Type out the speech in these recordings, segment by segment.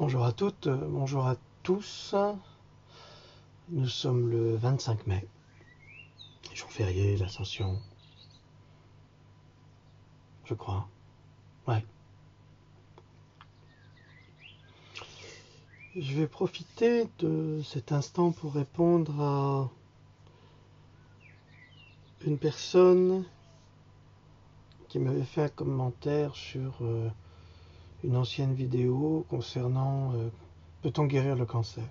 Bonjour à toutes, bonjour à tous. Nous sommes le 25 mai, jour férié, l'Ascension, je crois. Ouais. Je vais profiter de cet instant pour répondre à une personne qui m'avait fait un commentaire sur une ancienne vidéo concernant peut-on guérir le cancer.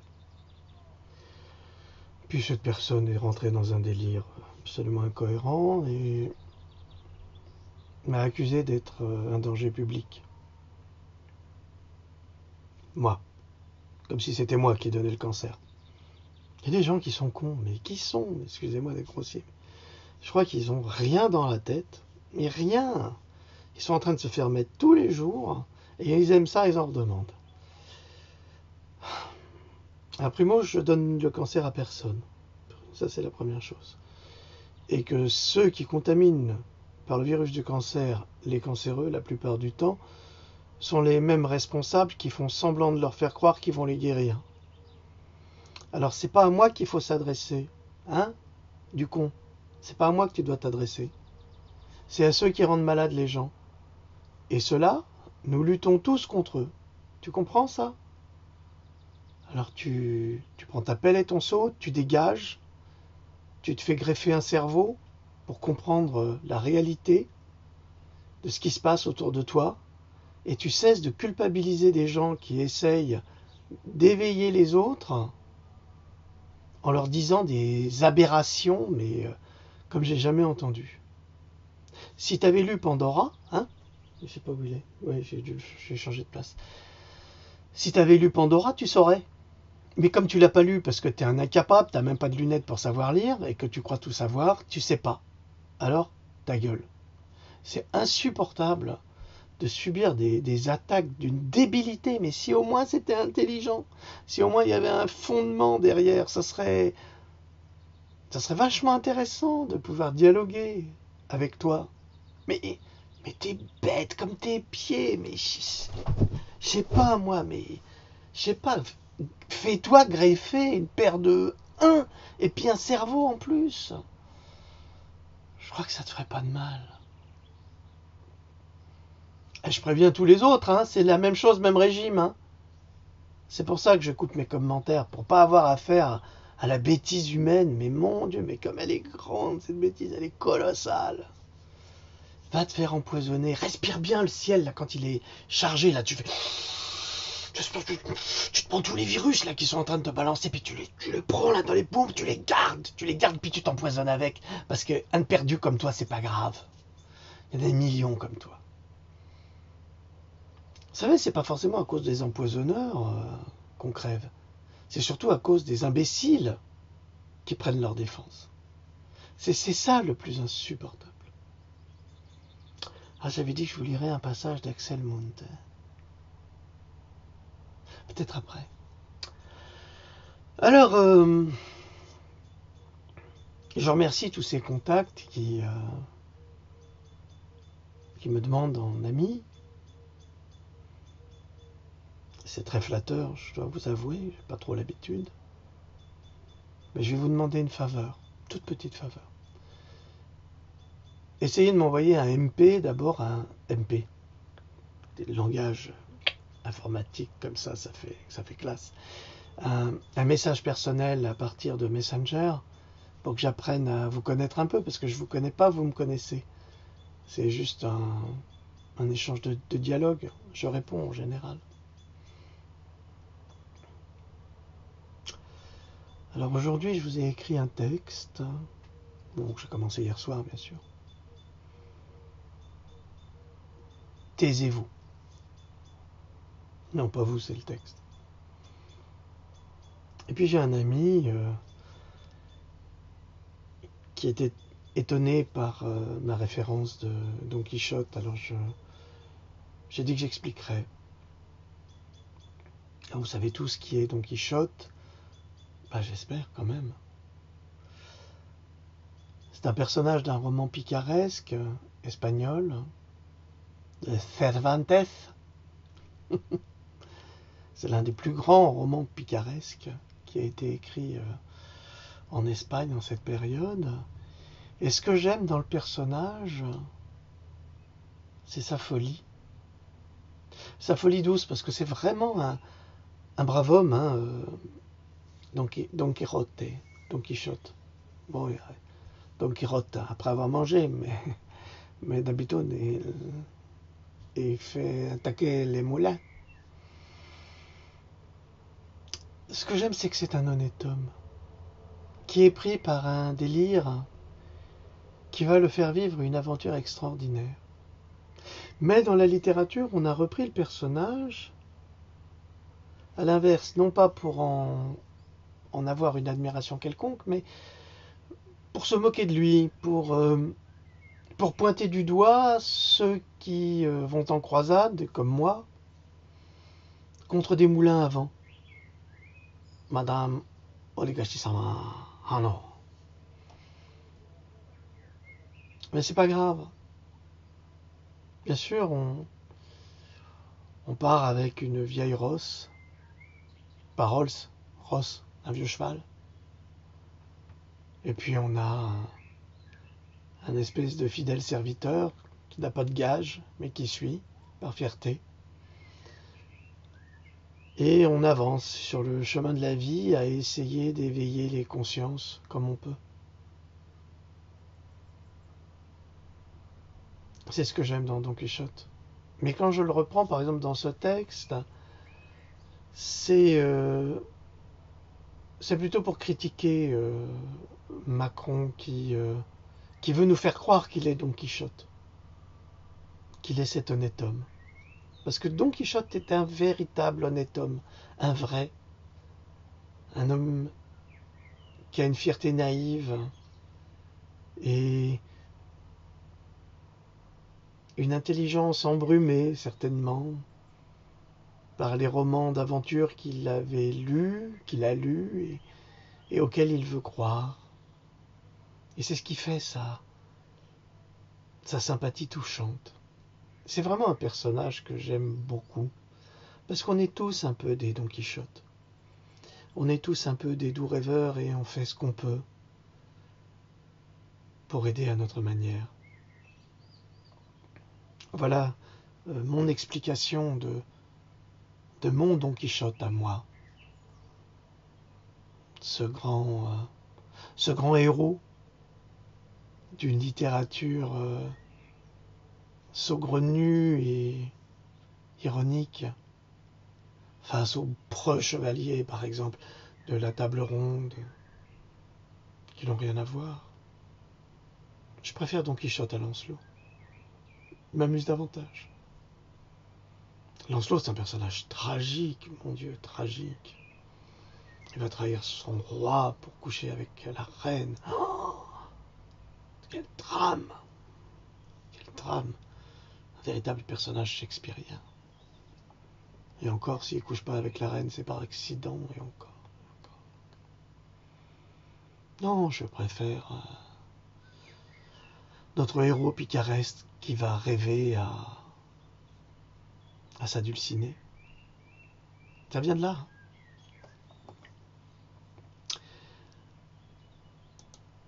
Puis cette personne est rentrée dans un délire absolument incohérent et m'a accusé d'être un danger public. Moi. Comme si c'était moi qui donnais le cancer. Il y a des gens qui sont cons, mais qui sont, excusez-moi d'être grossier. Je crois qu'ils ont rien dans la tête, mais rien. Ils sont en train de se faire mettre tous les jours, et ils aiment ça, ils en redemandent. Alors, primo, je donne le cancer à personne. Ça, c'est la première chose. Et que ceux qui contaminent par le virus du cancer les cancéreux, la plupart du temps, sont les mêmes responsables qui font semblant de leur faire croire qu'ils vont les guérir. Alors, c'est pas à moi qu'il faut s'adresser, hein, du con. C'est pas à moi que tu dois t'adresser. C'est à ceux qui rendent malades les gens. Et ceux-là, nous luttons tous contre eux. Tu comprends ça? Alors tu prends ta pelle et ton seau, tu dégages, tu te fais greffer un cerveau pour comprendre la réalité de ce qui se passe autour de toi, et tu cesses de culpabiliser des gens qui essayent d'éveiller les autres en leur disant des aberrations, mais comme j'ai jamais entendu. Si tu avais lu Pandora, hein, je sais pas où il est, ouais, j'ai changé de place. Si tu avais lu Pandora, tu saurais. Mais comme tu l'as pas lu parce que tu es un incapable, tu n'as même pas de lunettes pour savoir lire et que tu crois tout savoir, tu sais pas. Alors, ta gueule. C'est insupportable de subir des attaques d'une débilité, mais si au moins c'était intelligent, si au moins il y avait un fondement derrière, ça serait vachement intéressant de pouvoir dialoguer avec toi. Mais t'es bête comme tes pieds, mais je sais pas moi, mais je sais pas, fais-toi greffer une paire de 1 et puis un cerveau en plus. Je crois que ça te ferait pas de mal. Et je préviens tous les autres, hein, c'est la même chose, même régime. Hein. C'est pour ça que je coupe mes commentaires, pour pas avoir affaire à la bêtise humaine. Mais mon Dieu, mais comme elle est grande, cette bêtise, elle est colossale. Va te faire empoisonner, respire bien le ciel là quand il est chargé, là tu fais... Tu te prends tous les virus là qui sont en train de te balancer, puis tu les prends là dans les poumons, tu les gardes, puis tu t'empoisonnes avec. Parce qu'un perdu comme toi, c'est pas grave. Il y en a des millions comme toi. Vous savez, c'est pas forcément à cause des empoisonneurs qu'on crève. C'est surtout à cause des imbéciles qui prennent leur défense. C'est ça le plus insupportable. Ah, j'avais dit que je vous lirais un passage d'Axel Munthe. Peut-être après. Alors, je remercie tous ces contacts qui me demandent en ami. C'est très flatteur, je dois vous avouer, j'ai pas trop l'habitude. Mais je vais vous demander une faveur, toute petite faveur. Essayez de m'envoyer un MP, d'abord un MP. Des langages informatiques comme ça fait classe. Un message personnel à partir de Messenger pour que j'apprenne à vous connaître un peu, parce que je ne vous connais pas, vous me connaissez. C'est juste un échange de dialogue. Je réponds en général. Alors aujourd'hui, je vous ai écrit un texte. Bon, j'ai commencé hier soir, bien sûr. Taisez-vous. Non, pas vous, c'est le texte. Et puis j'ai un ami qui était étonné par ma référence de Don Quichotte. Alors j'ai dit que j'expliquerais. Alors, vous savez tous qui est Don Quichotte. Bah, j'espère quand même. C'est un personnage d'un roman picaresque espagnol de Cervantes. C'est l'un des plus grands romans picaresques qui a été écrit en Espagne en cette période. Et ce que j'aime dans le personnage, c'est sa folie. Sa folie douce, parce que c'est vraiment un brave homme, hein, Don Quichotte. Bon, Don Quichotte, après avoir mangé, mais d'habitude, il fait attaquer les moulins. Ce que j'aime, c'est que c'est un honnête homme, qui est pris par un délire qui va le faire vivre une aventure extraordinaire. Mais dans la littérature, on a repris le personnage à l'inverse, non pas pour en avoir une admiration quelconque, mais pour se moquer de lui, pour pointer du doigt ceux qui vont en croisade, comme moi, contre des moulins à vent. Madame Oligashi-sama, ah non. Mais c'est pas grave. Bien sûr, on part avec une vieille rosse, pas Rolls, Ross, un vieux cheval. Et puis on a un espèce de fidèle serviteur qui n'a pas de gage, mais qui suit par fierté. Et on avance sur le chemin de la vie à essayer d'éveiller les consciences comme on peut. C'est ce que j'aime dans Don Quichotte. Mais quand je le reprends, par exemple, dans ce texte, c'est plutôt pour critiquer Macron qui veut nous faire croire qu'il est Don Quichotte, qu'il est cet honnête homme. Parce que Don Quichotte est un véritable honnête homme, un vrai, un homme qui a une fierté naïve et une intelligence embrumée, certainement, par les romans d'aventure qu'il a lus et auxquels il veut croire. Et c'est ce qui fait sa sympathie touchante. C'est vraiment un personnage que j'aime beaucoup, parce qu'on est tous un peu des Don Quichotte. On est tous un peu des doux rêveurs et on fait ce qu'on peut pour aider à notre manière. Voilà mon explication de mon Don Quichotte à moi. Ce grand héros d'une littérature saugrenue et ironique face aux preux chevaliers, par exemple, de la table ronde, qui n'ont rien à voir. Je préfère Don Quichotte à Lancelot. Il m'amuse davantage. Lancelot, c'est un personnage tragique, mon Dieu, tragique. Il va trahir son roi pour coucher avec la reine. Oh, quel drame! Quel drame! Un véritable personnage shakespearien. Et encore, s'il ne couche pas avec la reine, c'est par accident, et encore. Non, je préfère notre héros picaresque qui va rêver à s'adulciner. Ça vient de là.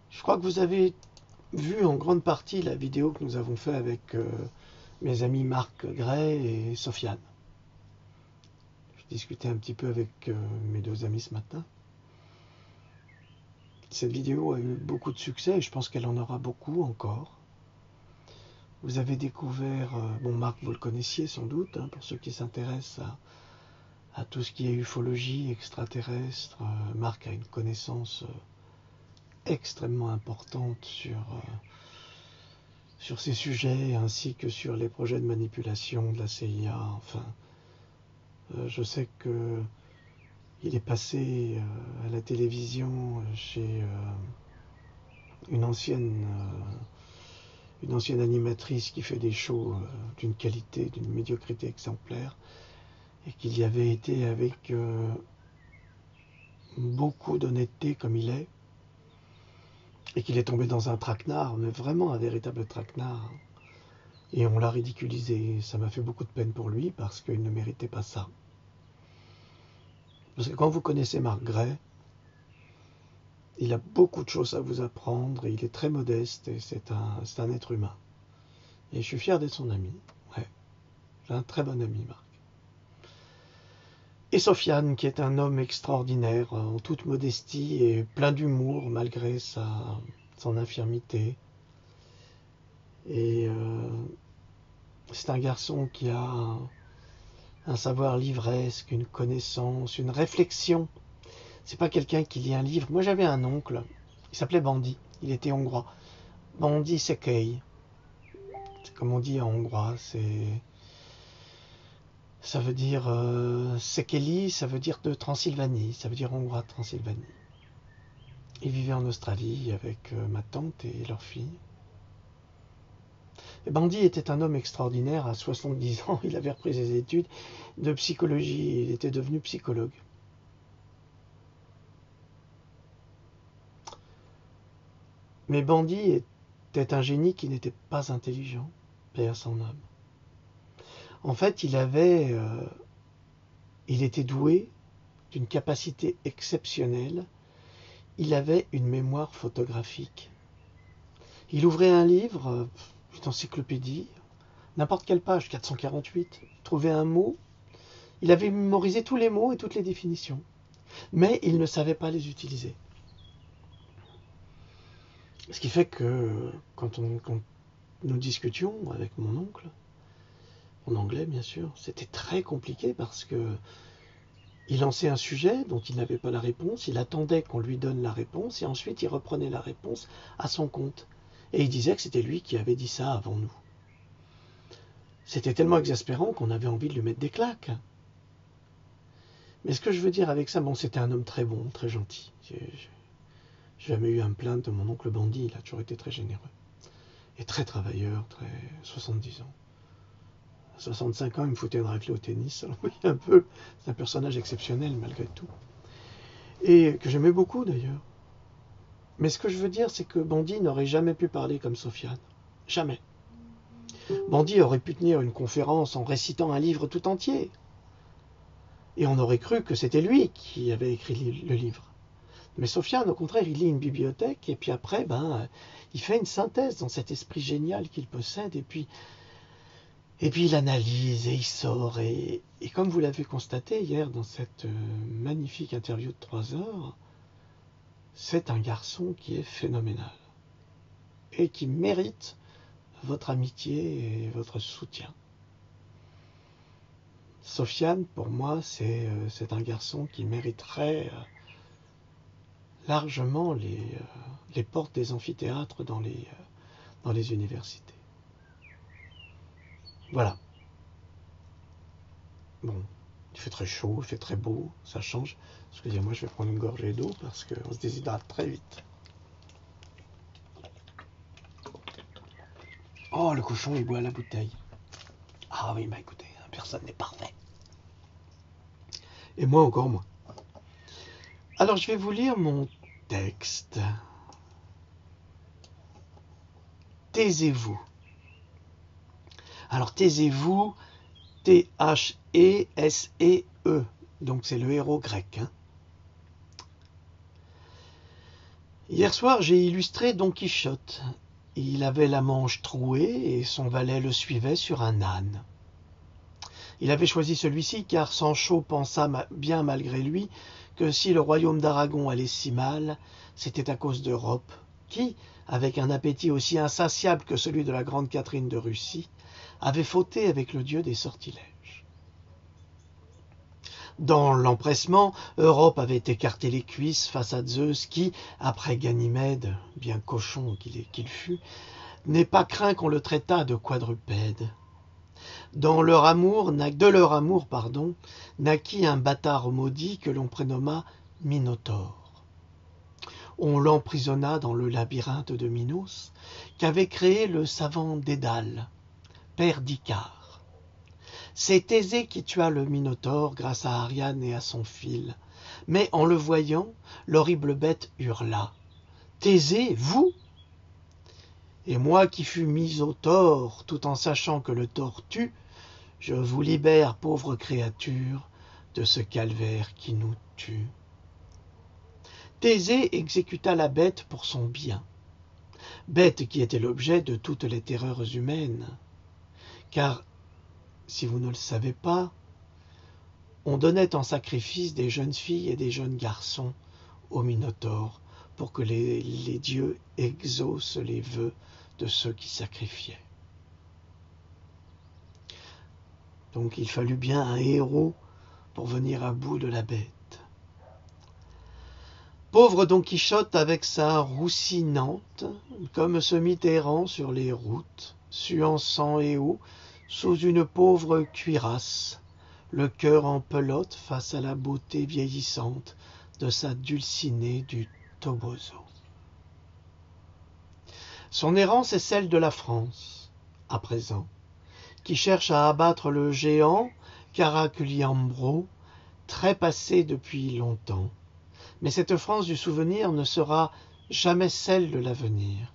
Je crois que vous avez vu en grande partie la vidéo que nous avons fait avec mes amis Marc Gray et Sofiane. Je discutais un petit peu avec mes deux amis ce matin. Cette vidéo a eu beaucoup de succès et je pense qu'elle en aura beaucoup encore. Vous avez découvert, bon Marc vous le connaissiez sans doute, hein, pour ceux qui s'intéressent à tout ce qui est ufologie extraterrestre. Marc a une connaissance extrêmement importante sur ces sujets ainsi que sur les projets de manipulation de la CIA. Enfin, je sais que il est passé à la télévision chez une ancienne animatrice qui fait des shows d'une qualité, d'une médiocrité exemplaire, et qu'il y avait été avec beaucoup d'honnêteté comme il est, et qu'il est tombé dans un traquenard, mais vraiment un véritable traquenard. Et on l'a ridiculisé. Ça m'a fait beaucoup de peine pour lui parce qu'il ne méritait pas ça. Parce que quand vous connaissez Marc Gray, il a beaucoup de choses à vous apprendre, et il est très modeste, et c'est un être humain. Et je suis fier d'être son ami. Ouais, j'ai un très bon ami, Marc. Et Sofiane, qui est un homme extraordinaire, en toute modestie et plein d'humour, malgré son infirmité. Et c'est un garçon qui a un savoir livresque, une connaissance, une réflexion. C'est pas quelqu'un qui lit un livre. Moi, j'avais un oncle, il s'appelait Bandi, il était hongrois. Bandi Székely, c'est comme on dit en hongrois, ça veut dire Székely, ça veut dire de Transylvanie, ça veut dire hongrois de Transylvanie. Il vivait en Australie avec ma tante et leur fille. Et Bandi était un homme extraordinaire. À 70 ans, il avait repris ses études de psychologie. Il était devenu psychologue. Mais Bandi était un génie qui n'était pas intelligent, paix à son âme. En fait, il était doué d'une capacité exceptionnelle. Il avait une mémoire photographique. Il ouvrait un livre, une encyclopédie, n'importe quelle page, 448, il trouvait un mot, il avait mémorisé tous les mots et toutes les définitions, mais il ne savait pas les utiliser. Ce qui fait que quand nous discutions avec mon oncle, en anglais bien sûr, c'était très compliqué parce que il lançait un sujet dont il n'avait pas la réponse, il attendait qu'on lui donne la réponse et ensuite il reprenait la réponse à son compte. Et il disait que c'était lui qui avait dit ça avant nous. C'était tellement exaspérant qu'on avait envie de lui mettre des claques. Mais ce que je veux dire avec ça, bon, c'était un homme très bon, très gentil. J'ai jamais eu à me plaindre de mon oncle Bandi, il a toujours été très généreux. Et très travailleur, 70 ans. À 65 ans, il me foutait une raclée au tennis. Alors oui, un peu, c'est un personnage exceptionnel malgré tout. Et que j'aimais beaucoup d'ailleurs. Mais ce que je veux dire, c'est que Bandi n'aurait jamais pu parler comme Sofiane. Jamais. Bandi aurait pu tenir une conférence en récitant un livre tout entier. Et on aurait cru que c'était lui qui avait écrit le livre. Mais Sofiane, au contraire, il lit une bibliothèque et puis après, il fait une synthèse dans cet esprit génial qu'il possède et puis il analyse et il sort. Et comme vous l'avez constaté hier dans cette magnifique interview de 3 heures, c'est un garçon qui est phénoménal et qui mérite votre amitié et votre soutien. Sofiane, pour moi, c'est un garçon qui mériterait largement les portes des amphithéâtres dans les universités. Voilà. Bon, il fait très chaud, il fait très beau, ça change. Excusez-moi, je vais prendre une gorgée d'eau parce qu'on se déshydrate très vite. Oh, le cochon, il boit à la bouteille. Ah oui, écoutez, personne n'est parfait. Et moi encore moins. Alors, je vais vous lire mon texte. Taisez-vous. Alors, taisez-vous, T-H-E-S-E-E. Donc, c'est le héros grec. Hier soir, j'ai illustré Don Quichotte. Il avait la manche trouée et son valet le suivait sur un âne. Il avait choisi celui-ci car Sancho pensa bien malgré lui que si le royaume d'Aragon allait si mal, c'était à cause d'Europe, qui, avec un appétit aussi insatiable que celui de la grande Catherine de Russie, avait fauté avec le dieu des sortilèges. Dans l'empressement, Europe avait écarté les cuisses face à Zeus qui, après Ganymède, bien cochon qu'il fût, n'est pas craint qu'on le traitât de quadrupède. De leur amour, naquit un bâtard maudit que l'on prénomma Minotaure. On l'emprisonna dans le labyrinthe de Minos qu'avait créé le savant Dédale, père d'Icare. C'est Thésée qui tua le Minotaure grâce à Ariane et à son fil. Mais en le voyant, l'horrible bête hurla. « Thésée, vous ?» Et moi qui fus mis au tort, tout en sachant que le tort tue, je vous libère, pauvre créature, de ce calvaire qui nous tue. Thésée exécuta la bête pour son bien, bête qui était l'objet de toutes les terreurs humaines, car, si vous ne le savez pas, on donnait en sacrifice des jeunes filles et des jeunes garçons au Minotaure pour que les dieux exaucent les vœux de ceux qui sacrifiaient. Donc il fallut bien un héros pour venir à bout de la bête. Pauvre Don Quichotte avec sa roussinante, comme se mit errant sur les routes, suant sang et eau, sous une pauvre cuirasse, le cœur en pelote face à la beauté vieillissante de sa Dulcinée du Toboso. Son errance est celle de la France, à présent, qui cherche à abattre le géant Caraculiambro, trépassé depuis longtemps. Mais cette France du souvenir ne sera jamais celle de l'avenir.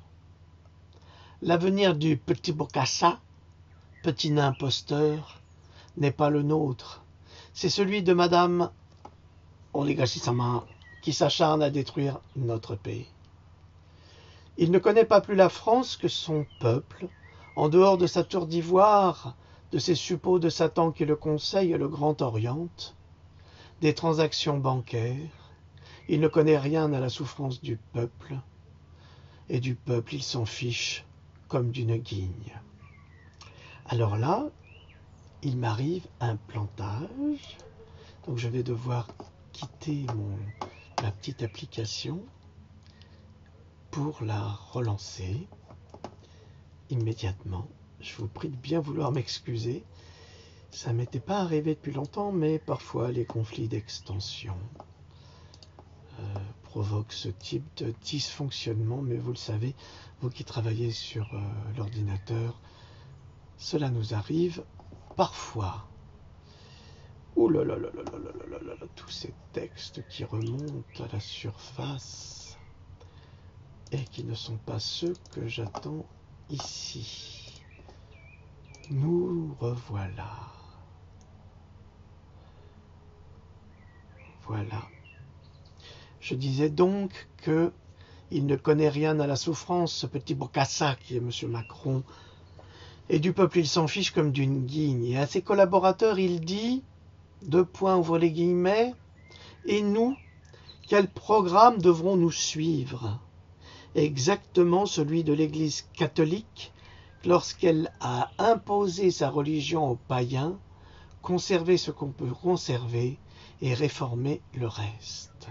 L'avenir du petit Bokassa, petit nain imposteur, n'est pas le nôtre. C'est celui de Madame Oligashi-sama qui s'acharne à détruire notre pays. Il ne connaît pas plus la France que son peuple, en dehors de sa tour d'ivoire, de ses suppôts de Satan qui le conseillent et le Grand Orient, des transactions bancaires. Il ne connaît rien à la souffrance du peuple, et du peuple il s'en fiche comme d'une guigne. Alors là, il m'arrive un plantage, donc je vais devoir quitter ma petite application pour la relancer immédiatement. Je vous prie de bien vouloir m'excuser. Ça ne m'était pas arrivé depuis longtemps, mais parfois les conflits d'extension provoquent ce type de dysfonctionnement. Mais vous le savez, vous qui travaillez sur l'ordinateur, cela nous arrive parfois. Ouh là là là là là là là là, tous ces textes qui remontent à la surface et qui ne sont pas ceux que j'attends ici. Nous revoilà. Voilà. Je disais donc que il ne connaît rien à la souffrance, ce petit Bokassa qui est M. Macron, et du peuple il s'en fiche comme d'une guigne. Et à ses collaborateurs il dit, ouvrez les guillemets, et nous, quel programme devrons-nous suivre? Exactement celui de l'Église catholique, lorsqu'elle a imposé sa religion aux païens, conserver ce qu'on peut conserver et réformer le reste.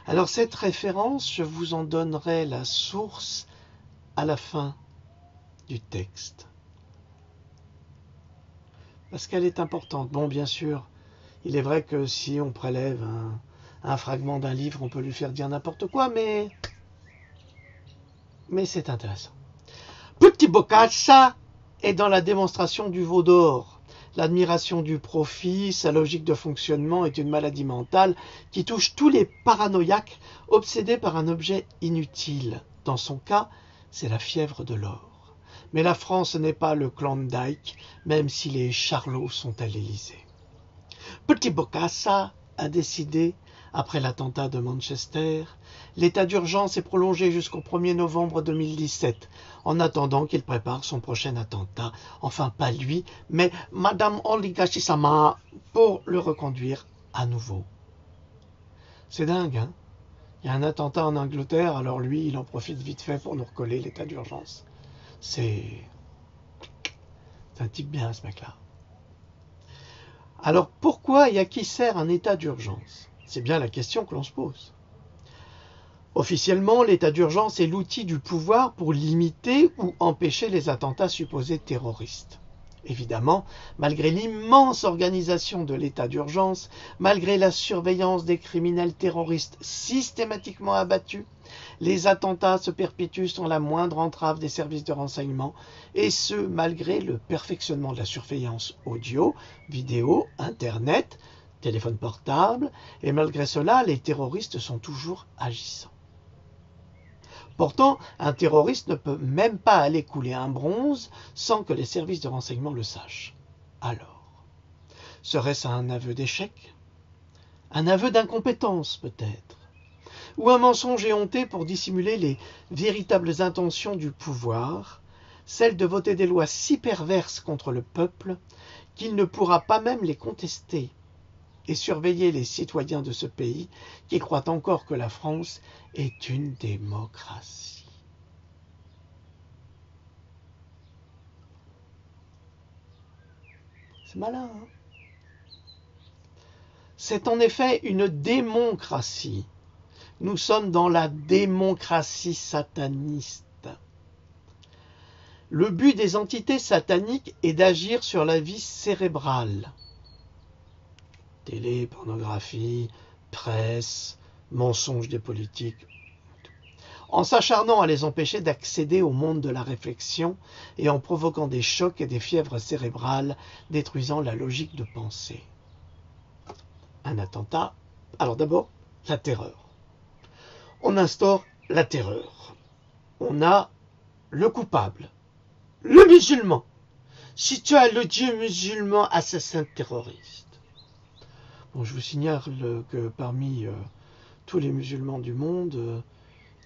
Alors cette référence, je vous en donnerai la source à la fin du texte. Parce qu'elle est importante. Bon, bien sûr, il est vrai que si on prélève un fragment d'un livre, on peut lui faire dire n'importe quoi, mais c'est intéressant. Petit Bokassa est dans la démonstration du veau d'or. L'admiration du profit, sa logique de fonctionnement est une maladie mentale qui touche tous les paranoïaques obsédés par un objet inutile. Dans son cas, c'est la fièvre de l'or. Mais la France n'est pas le Klondike, même si les charlots sont à l'Élysée. Petit Bokassa a décidé, après l'attentat de Manchester, l'état d'urgence est prolongé jusqu'au 1er novembre 2017, en attendant qu'il prépare son prochain attentat. Enfin, pas lui, mais Madame Oligashi-sama, pour le reconduire à nouveau. C'est dingue, hein? Il y a un attentat en Angleterre, alors lui, il en profite vite fait pour nous recoller l'état d'urgence. C'est un type bien, ce mec-là. Alors, pourquoi et à qui sert un état d'urgence? C'est bien la question que l'on se pose. Officiellement, l'état d'urgence est l'outil du pouvoir pour limiter ou empêcher les attentats supposés terroristes. Évidemment, malgré l'immense organisation de l'état d'urgence, malgré la surveillance des criminels terroristes systématiquement abattus, les attentats se perpétuent sans la moindre entrave des services de renseignement, et ce, malgré le perfectionnement de la surveillance audio, vidéo, Internet, téléphone portable, et malgré cela, les terroristes sont toujours agissants. Pourtant, un terroriste ne peut même pas aller couler un bronze sans que les services de renseignement le sachent. Alors, Serait-ce un aveu d'échec? Un aveu d'incompétence peut-être? Ou un mensonge éhonté pour dissimuler les véritables intentions du pouvoir, celle de voter des lois si perverses contre le peuple qu'il ne pourra pas même les contester, et surveiller les citoyens de ce pays qui croient encore que la France est une démocratie. C'est malin, hein? C'est en effet une démocratie. Nous sommes dans la démocratie sataniste. Le but des entités sataniques est d'agir sur la vie cérébrale. Télé, pornographie, presse, mensonges des politiques. En s'acharnant à les empêcher d'accéder au monde de la réflexion et en provoquant des chocs et des fièvres cérébrales, détruisant la logique de pensée. Un attentat. Alors d'abord, la terreur. On instaure la terreur. On a le coupable, le musulman. Si tu as le Dieu musulman, assassin terroriste. Bon, je vous signale que parmi tous les musulmans du monde,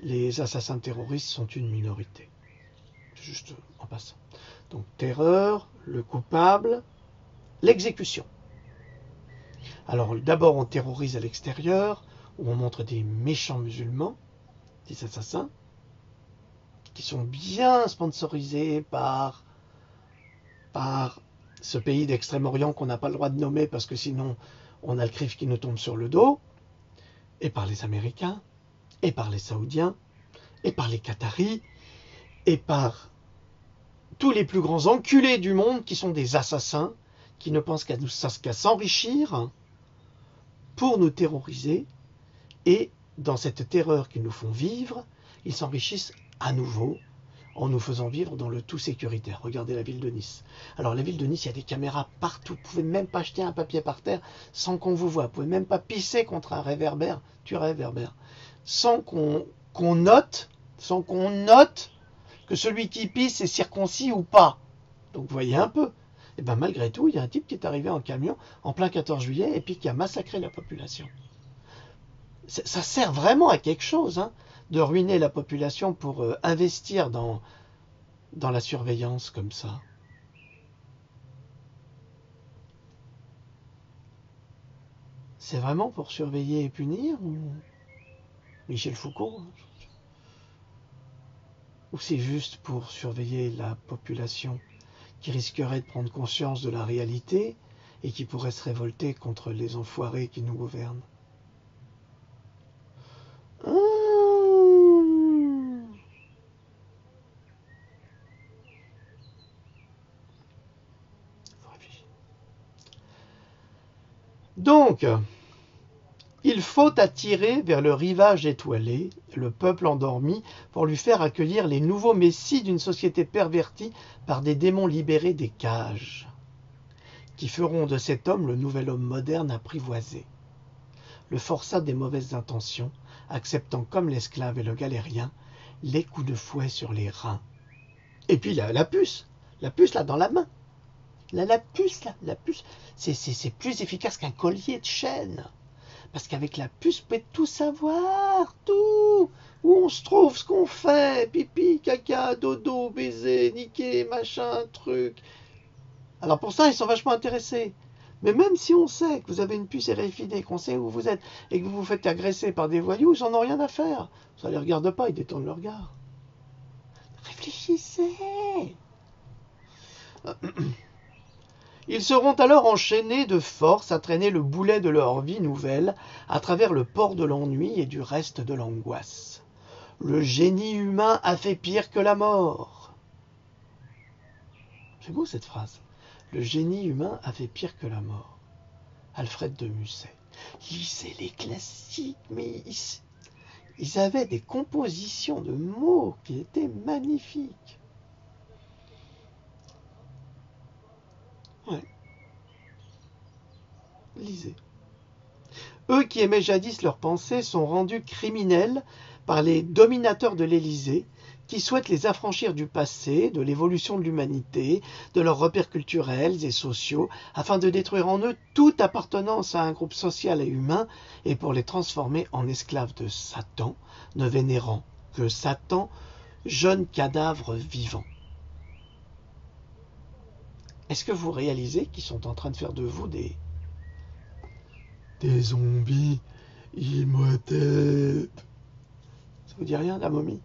les assassins terroristes sont une minorité. Juste en passant. Donc terreur, le coupable, l'exécution. Alors d'abord on terrorise à l'extérieur, où on montre des méchants musulmans, des assassins, qui sont bien sponsorisés par ce pays d'Extrême-Orient qu'on n'a pas le droit de nommer parce que sinon on a le CRIF qui nous tombe sur le dos, et par les Américains, et par les Saoudiens, et par les Qataris, et par tous les plus grands enculés du monde qui sont des assassins, qui ne pensent qu'à s'enrichir pour nous terroriser, et dans cette terreur qu'ils nous font vivre, ils s'enrichissent à nouveau en nous faisant vivre dans le tout sécuritaire. Regardez la ville de Nice. Alors la ville de Nice, il y a des caméras partout. Vous ne pouvez même pas jeter un papier par terre sans qu'on vous voie. Vous ne pouvez même pas pisser contre un réverbère, sans qu'on note que celui qui pisse est circoncis ou pas. Donc vous voyez un peu. Et bien malgré tout, il y a un type qui est arrivé en camion en plein 14 juillet et puis qui a massacré la population. Ça sert vraiment à quelque chose, hein, de ruiner la population pour investir dans la surveillance comme ça. C'est vraiment pour surveiller et punir ou Michel Foucault, hein, ou c'est juste pour surveiller la population qui risquerait de prendre conscience de la réalité et qui pourrait se révolter contre les enfoirés qui nous gouvernent? Donc, il faut attirer vers le rivage étoilé le peuple endormi pour lui faire accueillir les nouveaux messies d'une société pervertie par des démons libérés des cages, qui feront de cet homme le nouvel homme moderne apprivoisé, le forçat des mauvaises intentions, acceptant comme l'esclave et le galérien les coups de fouet sur les reins. Et puis la puce là dans la main. La puce, c'est plus efficace qu'un collier de chaîne. Parce qu'avec la puce, vous pouvez tout savoir, tout. Où on se trouve, ce qu'on fait, pipi, caca, dodo, baiser, niquer, machin, truc. Alors pour ça, ils sont vachement intéressés. Mais même si on sait que vous avez une puce RFID, qu'on sait où vous êtes, et que vous vous faites agresser par des voyous, ils n'en ont rien à faire. Ça ne les regarde pas, ils détournent le regard. Réfléchissez. Ils seront alors enchaînés de force à traîner le boulet de leur vie nouvelle à travers le port de l'ennui et du reste de l'angoisse. Le génie humain a fait pire que la mort. C'est beau cette phrase. Le génie humain a fait pire que la mort. Alfred de Musset. Lisez les classiques, mais ils avaient des compositions de mots qui étaient magnifiques. Ouais. Lisez. Eux qui aimaient jadis leurs pensées sont rendus criminels par les dominateurs de l'Élysée qui souhaitent les affranchir du passé, de l'évolution de l'humanité, de leurs repères culturels et sociaux, afin de détruire en eux toute appartenance à un groupe social et humain, et pour les transformer en esclaves de Satan, ne vénérant que Satan, jeune cadavre vivant. Est-ce que vous réalisez qu'ils sont en train de faire de vous des zombies Imhotep? Ça vous dit rien, la momie?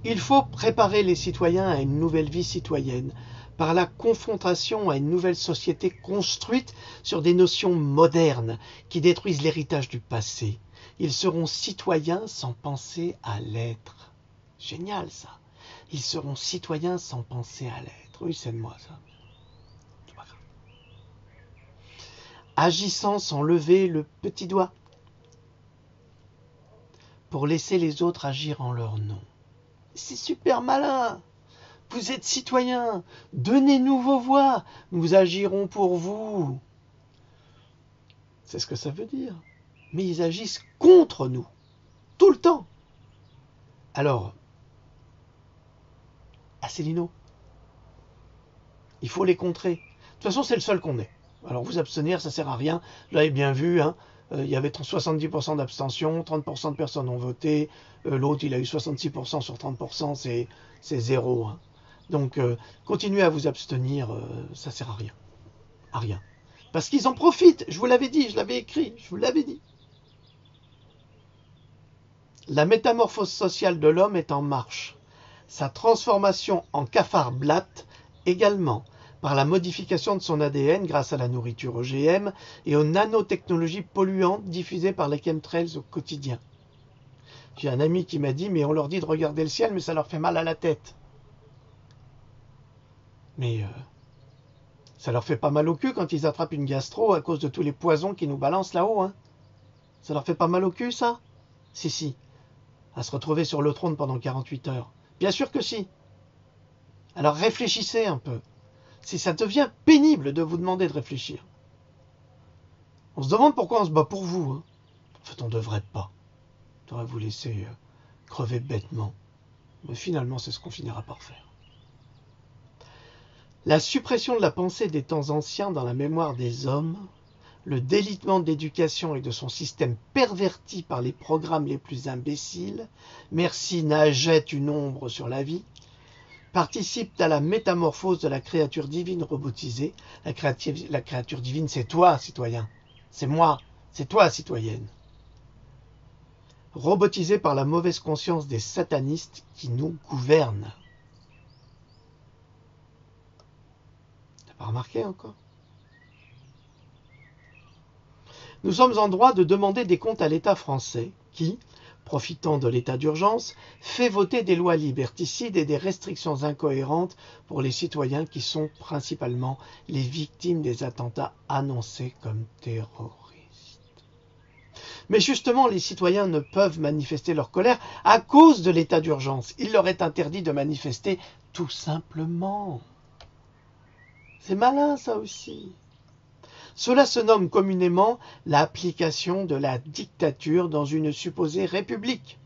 Il faut préparer les citoyens à une nouvelle vie citoyenne, par la confrontation à une nouvelle société construite sur des notions modernes qui détruisent l'héritage du passé. Ils seront citoyens sans penser à l'être. Génial ça. Ils seront citoyens sans penser à l'être. Oui, c'est de moi ça. C'est pas grave. Agissant sans lever le petit doigt, pour laisser les autres agir en leur nom. C'est super malin. Vous êtes citoyens. Donnez-nous vos voix. Nous agirons pour vous. C'est ce que ça veut dire. Mais ils agissent contre nous. Tout le temps. Alors, Asselineau, il faut les contrer. De toute façon, c'est le seul qu'on ait. Alors, vous abstenir, ça sert à rien. Vous l'avez bien vu, hein. Il y avait 70% d'abstention, 30% de personnes ont voté. L'autre, il a eu 66% sur 30%, c'est zéro. Hein. Donc, continuez à vous abstenir, ça sert à rien. À rien. Parce qu'ils en profitent, je vous l'avais dit, je l'avais écrit, je vous l'avais dit. La métamorphose sociale de l'homme est en marche. Sa transformation en cafard blatte également, par la modification de son ADN grâce à la nourriture OGM et aux nanotechnologies polluantes diffusées par les chemtrails au quotidien. J'ai un ami qui m'a dit, mais on leur dit de regarder le ciel, mais ça leur fait mal à la tête. Mais ça leur fait pas mal au cul quand ils attrapent une gastro à cause de tous les poisons qui nous balancent là-haut. Hein. Ça leur fait pas mal au cul, ça? Si. À se retrouver sur le trône pendant 48 heures. Bien sûr que si. Alors réfléchissez un peu. Si ça devient pénible de vous demander de réfléchir. On se demande pourquoi on se bat pour vous. Hein. En fait, on ne devrait pas. On devrait vous laisser crever bêtement. Mais finalement, c'est ce qu'on finira par faire. La suppression de la pensée des temps anciens dans la mémoire des hommes, le délitement de l'éducation et de son système perverti par les programmes les plus imbéciles, merci jette une ombre sur la vie, participent à la métamorphose de la créature divine robotisée. La créature divine, c'est toi, citoyen. C'est moi, c'est toi, citoyenne. Robotisée par la mauvaise conscience des satanistes qui nous gouvernent. T'as pas remarqué encore? Nous sommes en droit de demander des comptes à l'État français qui, profitant de l'état d'urgence, fait voter des lois liberticides et des restrictions incohérentes pour les citoyens qui sont principalement les victimes des attentats annoncés comme terroristes. Mais justement, les citoyens ne peuvent manifester leur colère à cause de l'état d'urgence. Il leur est interdit de manifester tout simplement. C'est malin ça aussi. Cela se nomme communément l'application de la dictature dans une supposée république.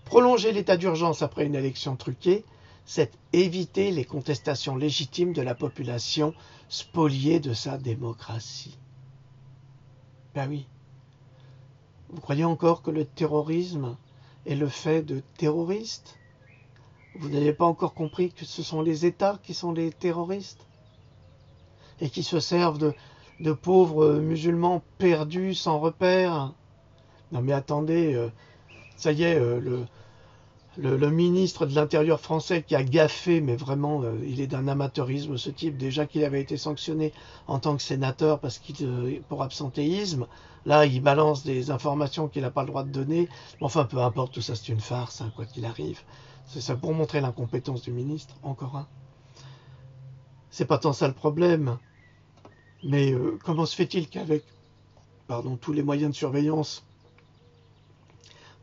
Prolonger l'état d'urgence après une élection truquée, c'est éviter les contestations légitimes de la population spoliée de sa démocratie. Ben oui. Vous croyez encore que le terrorisme est le fait de terroristes? Vous n'avez pas encore compris que ce sont les États qui sont les terroristes et qui se servent de pauvres musulmans perdus, sans repère. Non mais attendez, ça y est, le ministre de l'Intérieur français qui a gaffé, mais vraiment, il est d'un amateurisme ce type, déjà qu'il avait été sanctionné en tant que sénateur pour absentéisme, là il balance des informations qu'il n'a pas le droit de donner, enfin peu importe, tout ça c'est une farce, hein, quoi qu'il arrive. C'est ça pour montrer l'incompétence du ministre, encore un. C'est pas tant ça le problème. Mais comment se fait-il qu'avec tous les moyens de surveillance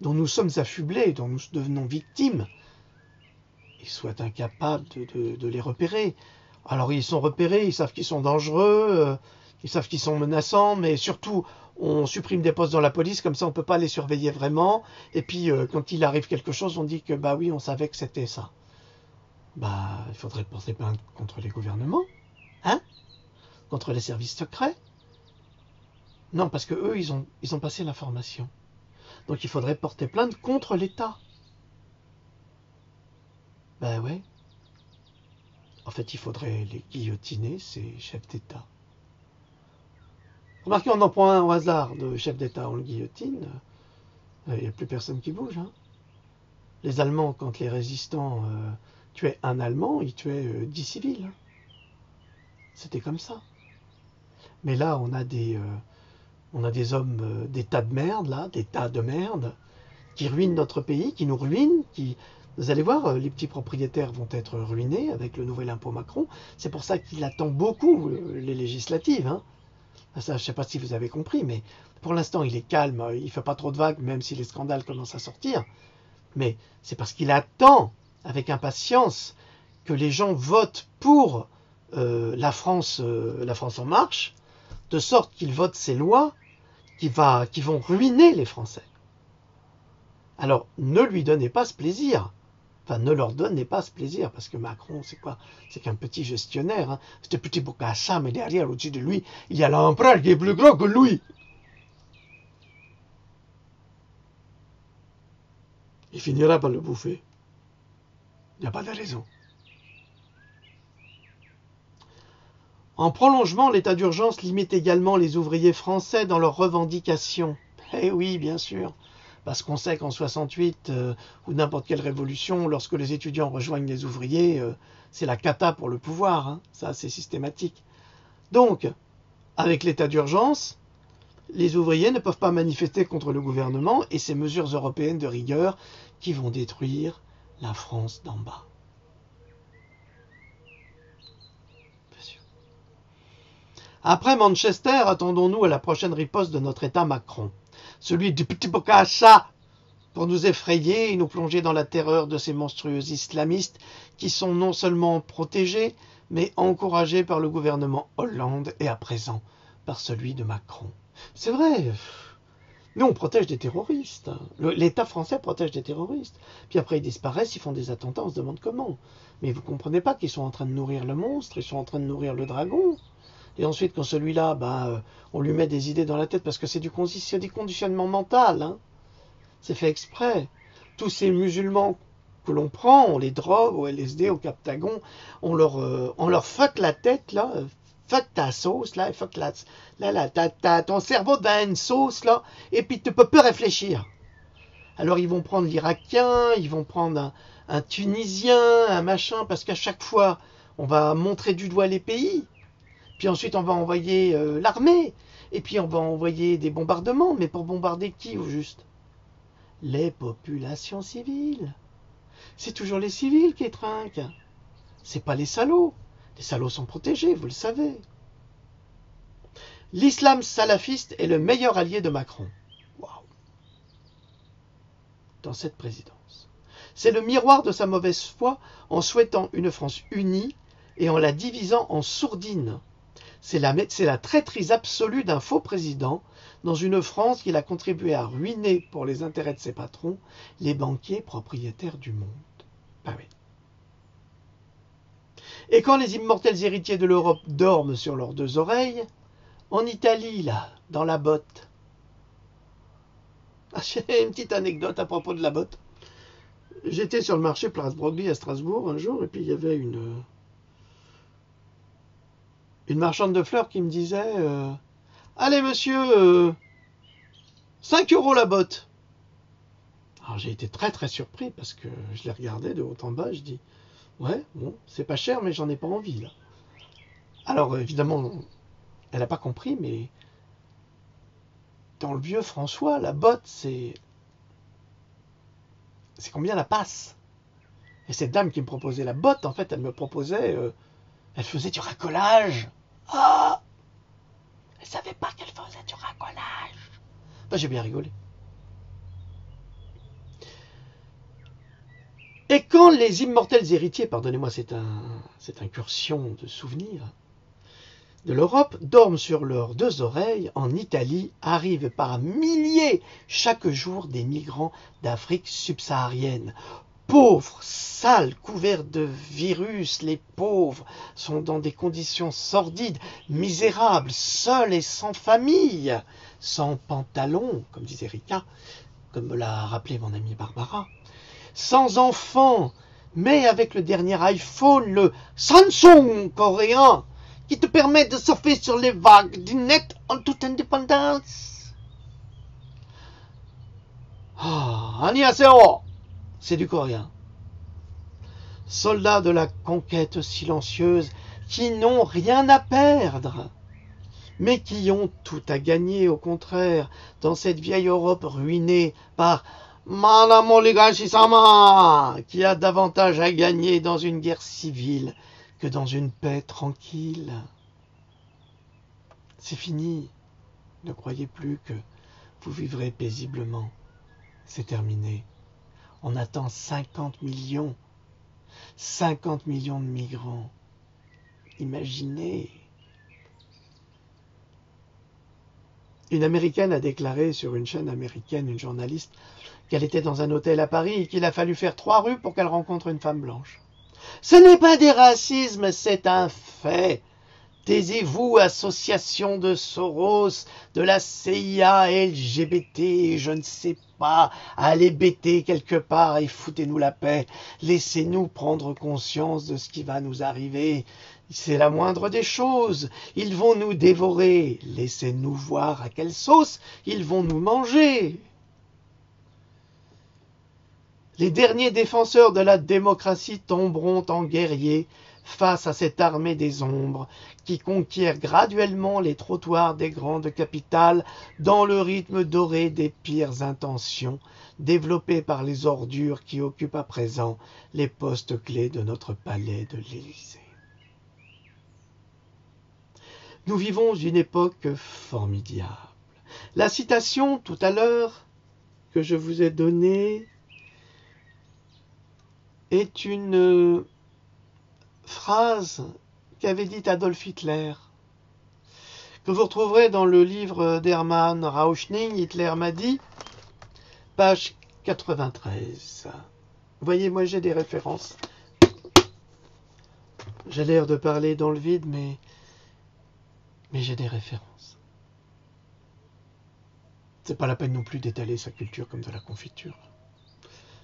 dont nous sommes affublés, dont nous devenons victimes, ils soient incapables de les repérer? Alors ils sont repérés, ils savent qu'ils sont dangereux, Ils savent qu'ils sont menaçants, mais surtout, on supprime des postes dans la police, comme ça on ne peut pas les surveiller vraiment. Et puis, quand il arrive quelque chose, on dit que, bah oui, on savait que c'était ça. Bah, il faudrait porter plainte contre les gouvernements, hein, contre les services secrets. Non, parce que eux, ils ont passé l'information. Donc il faudrait porter plainte contre l'État. Ben ouais. En fait, il faudrait les guillotiner, ces chefs d'État. Remarquez, on en prend un au hasard de chef d'État, on le guillotine. Il n'y a plus personne qui bouge. Hein. Les Allemands, quand les résistants tuaient un Allemand, ils tuaient 10 civils. Hein. C'était comme ça. Mais là, on a des hommes, des tas de merde, là, des tas de merde, qui ruinent notre pays, qui nous ruinent, qui... Vous allez voir, les petits propriétaires vont être ruinés avec le nouvel impôt Macron. C'est pour ça qu'il attend beaucoup les législatives. Hein. Ça, je ne sais pas si vous avez compris, mais pour l'instant, il est calme. Il ne fait pas trop de vagues, même si les scandales commencent à sortir. Mais c'est parce qu'il attend avec impatience que les gens votent pour la France en marche, de sorte qu'ils votent ces lois qui vont ruiner les Français. Alors, ne lui donnez pas ce plaisir. Enfin, ne leur donnez pas ce plaisir, parce que Macron, c'est quoi? C'est qu'un petit gestionnaire. Hein. C'est un petit bocassa, mais derrière, au-dessus de lui, il y a l'empereur qui est plus gros que lui. Il finira par le bouffer. Il n'y a pas de raison. En prolongement, l'état d'urgence limite également les ouvriers français dans leurs revendications. Eh oui, bien sûr. Parce qu'on sait qu'en 68, ou n'importe quelle révolution, lorsque les étudiants rejoignent les ouvriers, c'est la cata pour le pouvoir. Hein. Ça, c'est systématique. Donc, avec l'état d'urgence, les ouvriers ne peuvent pas manifester contre le gouvernement et ces mesures européennes de rigueur qui vont détruire la France d'en bas. Bien sûr. Après Manchester, attendons-nous à la prochaine riposte de notre État Macron. Celui du petit bocassa pour nous effrayer et nous plonger dans la terreur de ces monstrueux islamistes qui sont non seulement protégés, mais encouragés par le gouvernement Hollande et à présent par celui de Macron. C'est vrai, nous on protège des terroristes. L'État français protège des terroristes. Puis après ils disparaissent, ils font des attentats, on se demande comment. Mais vous ne comprenez pas qu'ils sont en train de nourrir le monstre, ils sont en train de nourrir le dragon. Et ensuite, quand celui-là, on lui met des idées dans la tête, parce que c'est du conditionnement mental. Hein. C'est fait exprès. Tous ces musulmans que l'on prend, on les drogue au LSD, au Captagon, on leur fuck la tête, là, fuck ta sauce, là, fuck ton cerveau dans une sauce, là, et puis tu ne peux plus réfléchir. Alors ils vont prendre l'Irakien, ils vont prendre un Tunisien, un machin, parce qu'à chaque fois, on va montrer du doigt les pays. Puis ensuite, on va envoyer l'armée. Et puis, on va envoyer des bombardements. Mais pour bombarder qui, au juste? Les populations civiles. C'est toujours les civils qui trinquent. C'est pas les salauds. Les salauds sont protégés, vous le savez. L'islam salafiste est le meilleur allié de Macron. Waouh. Dans cette présidence. C'est le miroir de sa mauvaise foi en souhaitant une France unie et en la divisant en sourdines. C'est la traîtrise absolue d'un faux président dans une France qu'il a contribué à ruiner pour les intérêts de ses patrons, les banquiers propriétaires du monde. Ben oui. Et quand les immortels héritiers de l'Europe dorment sur leurs deux oreilles, en Italie, là, dans la botte. Ah, j'ai une petite anecdote à propos de la botte. J'étais sur le marché Place Broglie à Strasbourg un jour, et puis il y avait une marchande de fleurs qui me disait allez monsieur, 5 € la botte. Alors j'ai été très très surpris parce que je l'ai regardé de haut en bas, je dis ouais, bon, c'est pas cher mais j'en ai pas envie là. Alors évidemment, elle n'a pas compris, mais dans le vieux François, la botte c'est combien la passe. Et cette dame qui me proposait la botte, en fait, elle me proposait, elle faisait du racolage. Ah, elle savait pas qu'elle faisait du racolage. Ben, j'ai bien rigolé. Et quand les immortels héritiers, pardonnez-moi cette incursion de souvenirs, de l'Europe dorment sur leurs deux oreilles. En Italie arrivent par milliers chaque jour des migrants d'Afrique subsaharienne. Pauvres, sales, couverts de virus, les pauvres sont dans des conditions sordides, misérables, seuls et sans famille, sans pantalon, comme disait Rika, comme me l'a rappelé mon amie Barbara, sans enfants, mais avec le dernier iPhone, le Samsung coréen, qui te permet de surfer sur les vagues du net en toute indépendance. Annyeonghaseyo, c'est du coréen. Soldats de la conquête silencieuse qui n'ont rien à perdre, mais qui ont tout à gagner, au contraire, dans cette vieille Europe ruinée par Madame Oligashi-sama, qui a davantage à gagner dans une guerre civile que dans une paix tranquille. C'est fini. Ne croyez plus que vous vivrez paisiblement. C'est terminé. On attend 50 millions. 50 millions de migrants. Imaginez. Une Américaine a déclaré sur une chaîne américaine, une journaliste, qu'elle était dans un hôtel à Paris et qu'il a fallu faire 3 rues pour qu'elle rencontre une femme blanche. Ce n'est pas des racismes, c'est un fait. Taisez-vous, association de Soros, de la CIA, LGBT, je ne sais pas, allez bêter quelque part et foutez-nous la paix. Laissez-nous prendre conscience de ce qui va nous arriver. C'est la moindre des choses. Ils vont nous dévorer. Laissez-nous voir à quelle sauce ils vont nous manger. Les derniers défenseurs de la démocratie tomberont en guerriers face à cette armée des ombres qui conquiert graduellement les trottoirs des grandes capitales dans le rythme doré des pires intentions développées par les ordures qui occupent à présent les postes clés de notre palais de l'Élysée. Nous vivons une époque formidable. La citation tout à l'heure que je vous ai donnée est une phrase qu'avait dite Adolf Hitler, que vous retrouverez dans le livre d'Hermann Rauschning, Hitler m'a dit, page 93. Vous voyez, moi j'ai des références. J'ai l'air de parler dans le vide, mais j'ai des références. C'est pas la peine non plus d'étaler sa culture comme de la confiture.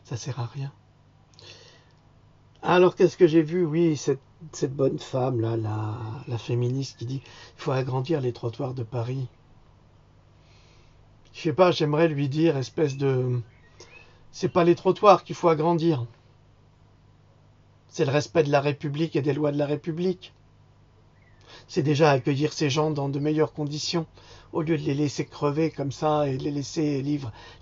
Ça sert à rien. Alors, qu'est-ce que j'ai vu? Oui, cette bonne femme, là, la féministe qui dit qu'il faut agrandir les trottoirs de Paris. Je sais pas, j'aimerais lui dire, espèce de... C'est pas les trottoirs qu'il faut agrandir. C'est le respect de la République et des lois de la République. C'est déjà accueillir ces gens dans de meilleures conditions, au lieu de les laisser crever comme ça et de les laisser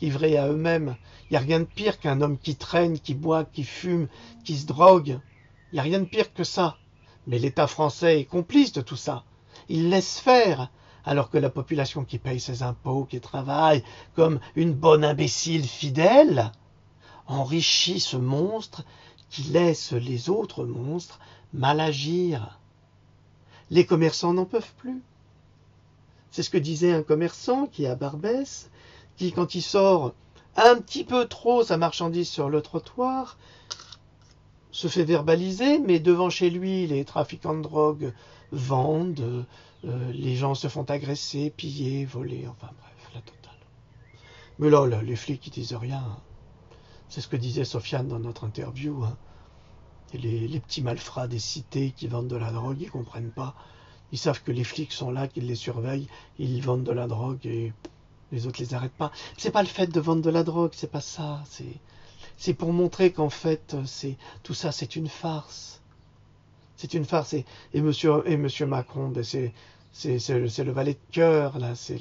livrés à eux-mêmes. Il n'y a rien de pire qu'un homme qui traîne, qui boit, qui fume, qui se drogue. Il n'y a rien de pire que ça. Mais l'État français est complice de tout ça. Il laisse faire, alors que la population qui paye ses impôts, qui travaille comme une bonne imbécile fidèle, enrichit ce monstre qui laisse les autres monstres mal agir. Les commerçants n'en peuvent plus. C'est ce que disait un commerçant qui est à Barbès, qui, quand il sort un petit peu trop sa marchandise sur le trottoir, se fait verbaliser, mais devant chez lui, les trafiquants de drogue vendent, les gens se font agresser, piller, voler, enfin bref, la totale. Mais là, les flics, ils disent rien. C'est ce que disait Sofiane dans notre interview. Et les petits malfrats des cités qui vendent de la drogue, ils comprennent pas. Ils savent que les flics sont là, qu'ils les surveillent, ils vendent de la drogue et les autres les arrêtent pas. C'est pas le fait de vendre de la drogue, c'est pas ça. C'est pour montrer qu'en fait, tout ça, c'est une farce. C'est une farce. Et monsieur Macron, ben c'est le valet de cœur, là. C'est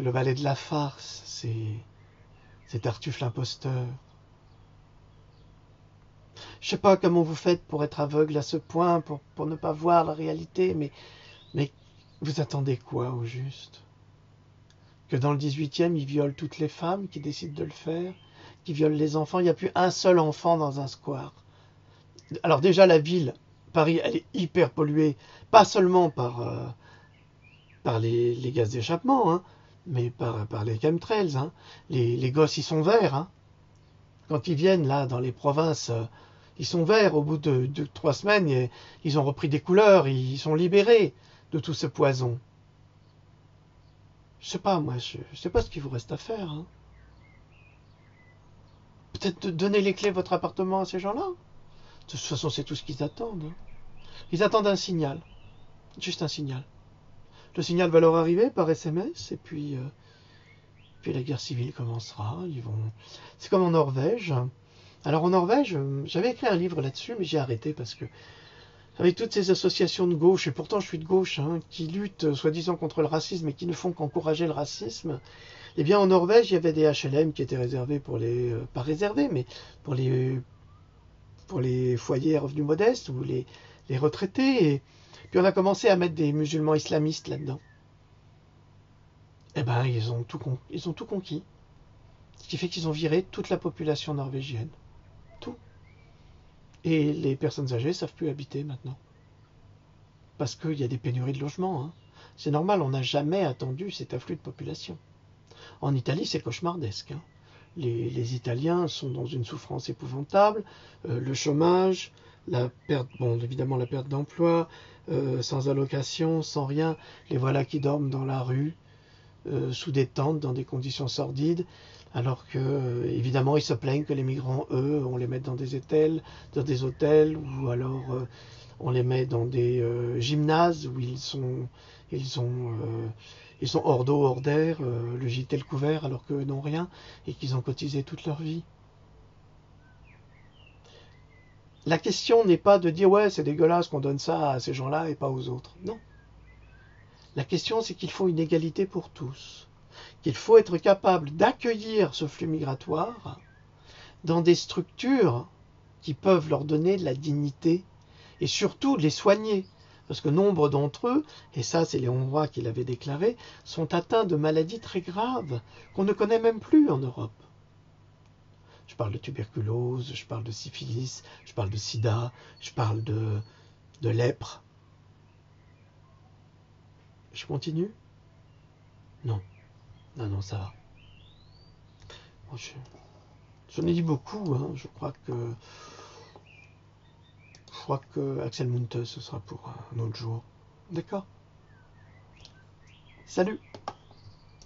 le valet de la farce. C'est Tartuffe l'imposteur. Je sais pas comment vous faites pour être aveugle à ce point, pour ne pas voir la réalité, mais vous attendez quoi au juste? Que dans le 18e, ils violent toutes les femmes qui décident de le faire, qui violent les enfants. Il n'y a plus un seul enfant dans un square. Alors déjà, la ville, Paris, elle est hyper polluée, pas seulement par par les gaz d'échappement, hein, mais par les chemtrails. Hein. Les gosses, ils sont verts. Hein. Quand ils viennent là dans les provinces, ils sont verts. Au bout de 3 semaines, ils ont repris des couleurs, ils sont libérés de tout ce poison. Je sais pas, moi, je sais pas ce qu'il vous reste à faire. Hein. Peut-être donner les clés de votre appartement à ces gens-là. De toute façon, c'est tout ce qu'ils attendent. Hein. Ils attendent un signal. Juste un signal. Le signal va leur arriver par SMS, et puis la guerre civile commencera. C'est comme en Norvège. Alors en Norvège, j'avais écrit un livre là-dessus, mais j'ai arrêté parce que avec toutes ces associations de gauche, et pourtant je suis de gauche, hein, qui luttent soi-disant contre le racisme et qui ne font qu'encourager le racisme, eh bien en Norvège, il y avait des HLM qui étaient réservés pour les... pas réservés, mais pour les foyers à revenus modestes ou les retraités. Et puis on a commencé à mettre des musulmans islamistes là-dedans. Eh ben, ils ont tout conquis. Ce qui fait qu'ils ont viré toute la population norvégienne. Tout. Et les personnes âgées ne savent plus habiter maintenant. Parce qu'il y a des pénuries de logements. Hein. C'est normal, on n'a jamais attendu cet afflux de population. En Italie, c'est cauchemardesque. Hein. Les Italiens sont dans une souffrance épouvantable. Le chômage, la perte, bon, évidemment la perte d'emploi, sans allocation, sans rien. Les voilà qui dorment dans la rue, sous des tentes, dans des conditions sordides. Alors que, évidemment, ils se plaignent que les migrants, eux, on les met dans des hôtels, ou alors on les met dans des gymnases où ils sont hors d'eau, hors d'air, le gîte et le couvert, alors qu'eux n'ont rien et qu'ils ont cotisé toute leur vie. La question n'est pas de dire ouais, c'est dégueulasse qu'on donne ça à ces gens-là et pas aux autres. Non. La question, c'est qu'il faut une égalité pour tous. Qu'il faut être capable d'accueillir ce flux migratoire dans des structures qui peuvent leur donner de la dignité et surtout les soigner. Parce que nombre d'entre eux, et ça c'est les Hongrois qui l'avaient déclaré, sont atteints de maladies très graves qu'on ne connaît même plus en Europe. Je parle de tuberculose, je parle de syphilis, je parle de sida, je parle de lèpre. Je continue? Non. Non, ça va. Moi, j'en ai dit beaucoup, hein. Je crois que Axel Munthe, ce sera pour un autre jour. D'accord? Salut!